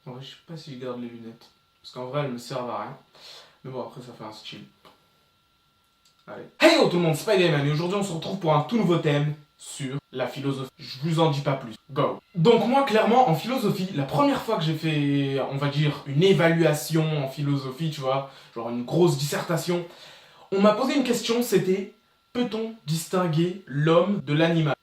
En vrai, je sais pas si je garde les lunettes. Parce qu'en vrai, elles me servent à rien. Mais bon, après, ça fait un style. Allez. Hey yo tout le monde, Spider-Man, et aujourd'hui on se retrouve pour un tout nouveau thème sur la philosophie. Je vous en dis pas plus. Go. Donc moi, clairement, en philosophie, la première fois que j'ai fait, on va dire, une évaluation en philosophie, tu vois, genre une grosse dissertation, on m'a posé une question, c'était: peut-on distinguer l'homme de l'animal?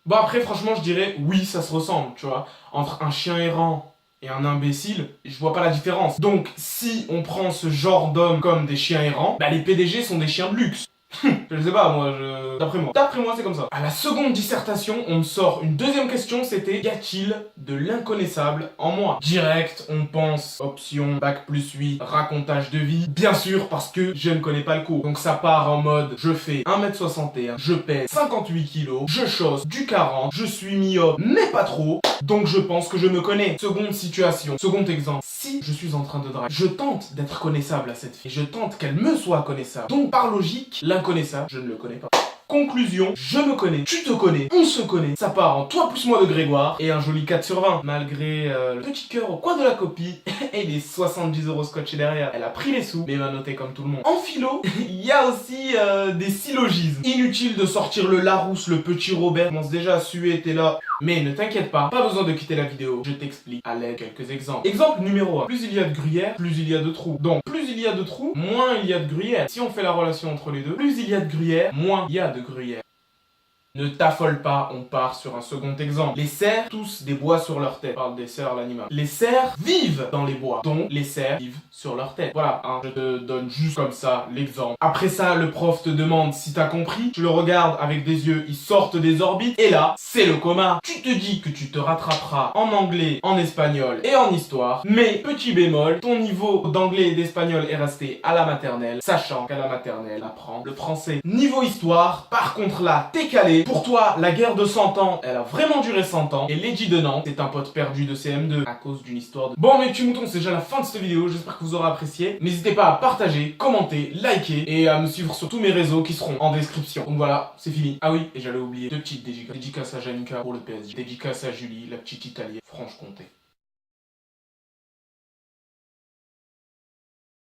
Bon après, franchement, je dirais oui, ça se ressemble, tu vois. Entre un chien errant et un imbécile, je vois pas la différence. Donc, si on prend ce genre d'hommes comme des chiens errants, bah les PDG sont des chiens de luxe. Je sais pas, moi, D'après moi. D'après moi, c'est comme ça. À la seconde dissertation, on me sort une deuxième question, c'était: y a-t-il de l'inconnaissable en moi? Direct, on pense option bac plus 8, racontage de vie. Bien sûr, parce que je ne connais pas le cours. Donc ça part en mode: je fais 1m61, je pèse 58 kilos, je chausse du 40, je suis myope, mais pas trop. Donc je pense que je me connais. Seconde situation, second exemple. Si je suis en train de draguer, je tente d'être connaissable à cette fille. Je tente qu'elle me soit connaissable. Donc par logique, l'inconnaissable, je ne le connais pas. Conclusion, je me connais, tu te connais, on se connaît. Ça part en toi plus moi de Grégoire et un joli 4 sur 20. Malgré le petit cœur au coin de la copie et les 70 € scotchés derrière. Elle a pris les sous, mais m'a noté comme tout le monde. En philo, il y a aussi des syllogismes. Inutile de sortir le Larousse, le petit Robert. Commence déjà à suer, t'es là. Mais ne t'inquiète pas besoin de quitter la vidéo. Je t'explique à l'aide de quelques exemples. Exemple numéro 1. Plus il y a de gruyère, plus il y a de trous. Donc, plus il y a de trous, moins il y a de gruyère. Si on fait la relation entre les deux, plus il y a de gruyère, moins il y a de gruyère. Ne t'affole pas, on part sur un second exemple. Les cerfs, tous des bois sur leur tête. Je parle des cerfs, l'animal. Les cerfs vivent dans les bois, donc les cerfs vivent sur leur tête. Voilà, hein, je te donne juste comme ça l'exemple. Après ça, le prof te demande si t'as compris. Tu le regardes avec des yeux, ils sortent des orbites. Et là, c'est le coma. Tu te dis que tu te rattraperas en anglais, en espagnol et en histoire. Mais, petit bémol, ton niveau d'anglais et d'espagnol est resté à la maternelle, sachant qu'à la maternelle, apprend le français. Niveau histoire, par contre là, t'es calé. Pour toi, la guerre de 100 ans, elle a vraiment duré 100 ans. Et Lady de Nantes, c'est un pote perdu de CM2 à cause d'une histoire de... Bon mes petits moutons, c'est déjà la fin de cette vidéo. J'espère que vous aurez apprécié. N'hésitez pas à partager, commenter, liker et à me suivre sur tous mes réseaux qui seront en description. Donc voilà, c'est fini. Ah oui, et j'allais oublier deux petites dédicaces. Dédicace à Janica pour le PSG. Dédicace à Julie, la petite italienne, Franche-Comté.